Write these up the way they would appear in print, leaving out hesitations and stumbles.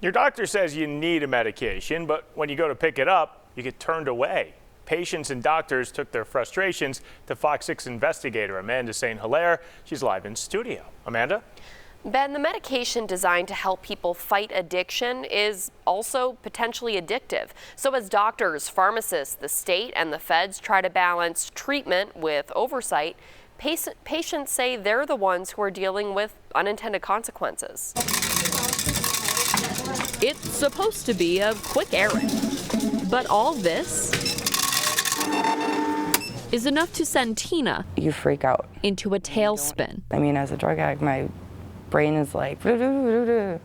Your doctor says you need a medication, but when you go to pick it up, you get turned away. Patients and doctors took their frustrations to FOX6 investigator Amanda St. Hilaire. She's live in studio. Amanda? Ben, the medication designed to help people fight addiction is also potentially addictive. So as doctors, pharmacists, the state, and the feds try to balance treatment with oversight, patients say they're the ones who are dealing with unintended consequences. It's supposed to be a quick errand, but all this is enough to send Tina you freak out into a tailspin. I mean, as a drug addict, my brain is like, and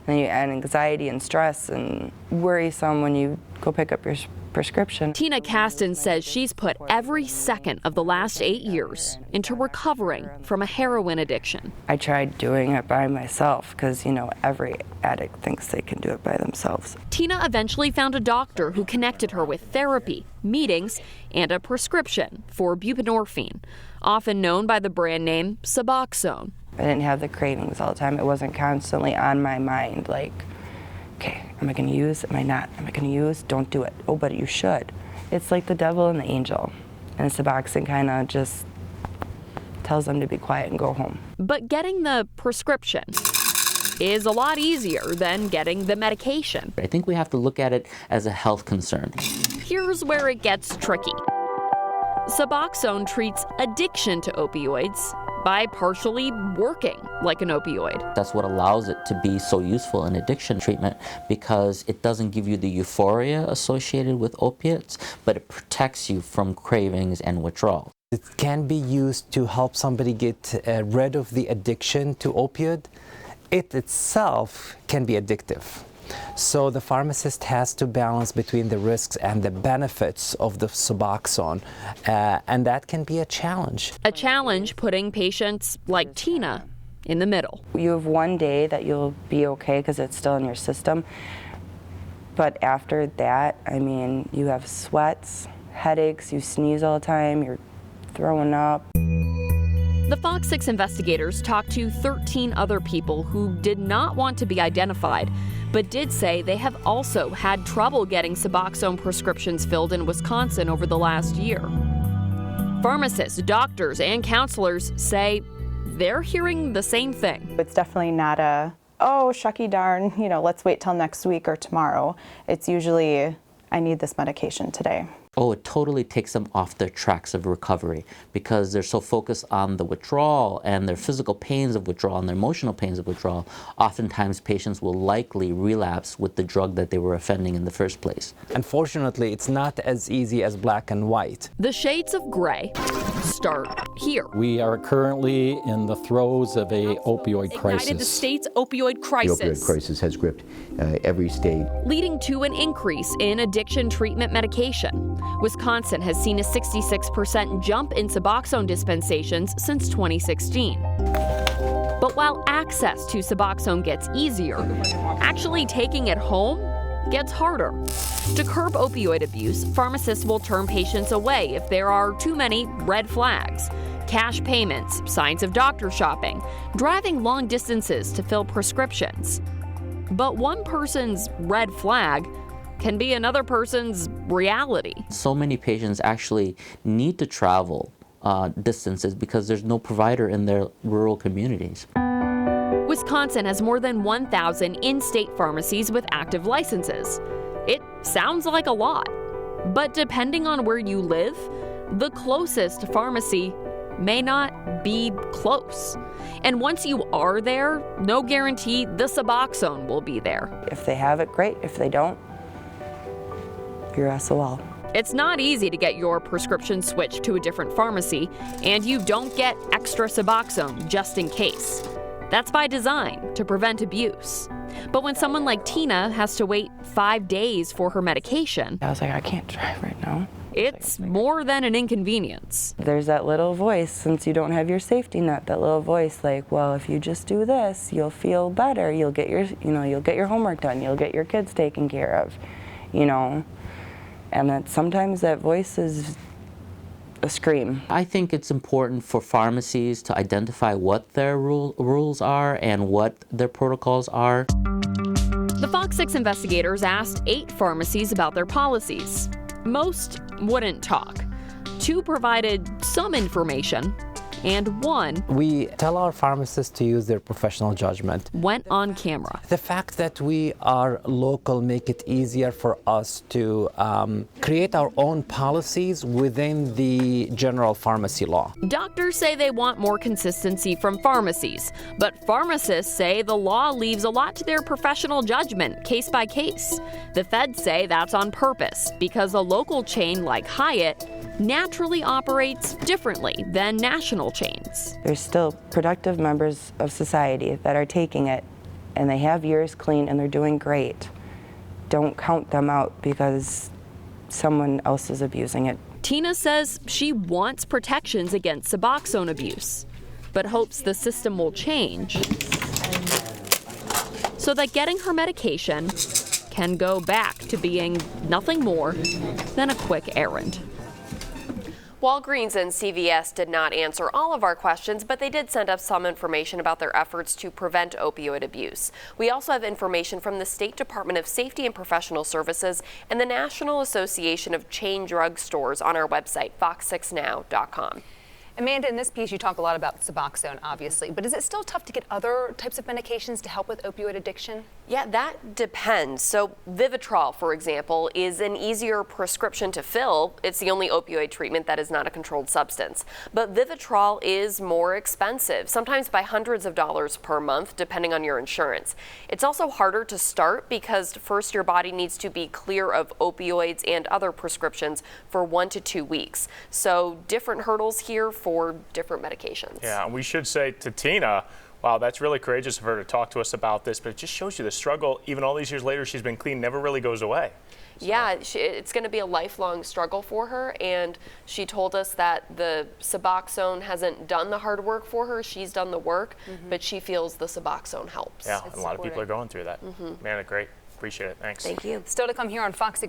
then you add anxiety and stress and worrisome when you go pick up your prescription. Tina Kasten says she's put every second of the last 8 years into recovering from a heroin addiction. I tried doing it by myself because, you know, every addict thinks they can do it by themselves. Tina eventually found a doctor who connected her with therapy, meetings, and a prescription for buprenorphine, often known by the brand name Suboxone. I didn't have the cravings all the time. It wasn't constantly on my mind, like, okay, am I going to use? Am I not? Am I going to use? Don't do it. Oh, but you should. It's like the devil and the angel. And Suboxone kind of just tells them to be quiet and go home. But getting the prescription is a lot easier than getting the medication. I think we have to look at it as a health concern. Here's where it gets tricky. Suboxone treats addiction to opioids by partially working like an opioid. That's what allows it to be so useful in addiction treatment, because it doesn't give you the euphoria associated with opiates, but it protects you from cravings and withdrawal. It can be used to help somebody get rid of the addiction to opioid. It itself can be addictive. So the pharmacist has to balance between the risks and the benefits of the Suboxone, and that can be a challenge. A challenge putting patients like Tina in the middle. You have one day that you'll be okay because it's still in your system, but after that, I mean, you have sweats, headaches, you sneeze all the time, you're throwing up. The FOX6 investigators talked to 13 other people who did not want to be identified, but did say they have also had trouble getting Suboxone prescriptions filled in Wisconsin over the last year. Pharmacists, doctors, and counselors say they're hearing the same thing. It's definitely not a, oh, shucky darn, you know, let's wait till next week or tomorrow. It's usually, I need this medication today. Oh, it totally takes them off their tracks of recovery, because they're so focused on the withdrawal and their physical pains of withdrawal and their emotional pains of withdrawal. Oftentimes, patients will likely relapse with the drug that they were offending in the first place. Unfortunately, it's not as easy as black and white. The shades of gray start here. We are currently in the throes of a opioid crisis. Ignited the state's opioid crisis. The opioid crisis has gripped every state, leading to an increase in addiction treatment medication. Wisconsin has seen a 66% jump in Suboxone dispensations since 2016. But while access to Suboxone gets easier, actually taking it home gets harder. To curb opioid abuse, pharmacists will turn patients away if there are too many red flags. Cash payments, signs of doctor shopping, driving long distances to fill prescriptions. But one person's red flag can be another person's reality. So many patients actually need to travel distances because there's no provider in their rural communities. Wisconsin has more than 1,000 in-state pharmacies with active licenses. It sounds like a lot, but depending on where you live, the closest pharmacy may not be close. And once you are there, no guarantee the Suboxone will be there. If they have it, great. If they don't, you're SOL. It's not easy to get your prescription switched to a different pharmacy, and you don't get extra Suboxone just in case. That's by design, to prevent abuse. But when someone like Tina has to wait 5 days for her medication, I was like, I can't drive right now. It's more than an inconvenience. There's that little voice, since you don't have your safety net, that little voice like, well, if you just do this, you'll feel better. You'll get your, you'll get your homework done. You'll get your kids taken care of, And that sometimes that voice is a scream. I think it's important for pharmacies to identify what their rules are and what their protocols are. The The FOX6 investigators asked 8 pharmacies about their policies. Most wouldn't talk. 2 provided some information, and 1 We tell our pharmacists to use their professional judgment. went on camera. The fact that we are local make it easier for us to create our own policies within the general pharmacy law. Doctors say they want more consistency from pharmacies, but pharmacists say the law leaves a lot to their professional judgment, case by case. The feds say that's on purpose because a local chain like Hyatt naturally operates differently than national chains. There's still productive members of society that are taking it, and they have years clean and they're doing great. Don't count them out because someone else is abusing it. Tina says she wants protections against Suboxone abuse, but hopes the system will change so that getting her medication can go back to being nothing more than a quick errand. Walgreens and CVS did not answer all of our questions, but they did send us some information about their efforts to prevent opioid abuse. We also have information from the State Department of Safety and Professional Services and the National Association of Chain Drug Stores on our website, fox6now.com. Amanda, in this piece, you talk a lot about Suboxone, obviously, but is it still tough to get other types of medications to help with opioid addiction? Yeah, that depends. So Vivitrol, for example, is an easier prescription to fill. It's the only opioid treatment that is not a controlled substance. But Vivitrol is more expensive, sometimes by hundreds of dollars per month, depending on your insurance. It's also harder to start because first your body needs to be clear of opioids and other prescriptions for 1 to 2 weeks. So different hurdles here for different medications. Yeah, and we should say to Tina, wow, that's really courageous of her to talk to us about this, but it just shows you the struggle, even all these years later, she's been clean, never really goes away. So. Yeah, it's going to be a lifelong struggle for her, and she told us that the Suboxone hasn't done the hard work for her. She's done the work, but she feels the Suboxone helps. Yeah, and a lot of people are going through that. Man, great. Appreciate it. Thanks. Thank you. Still to come here on Fox 6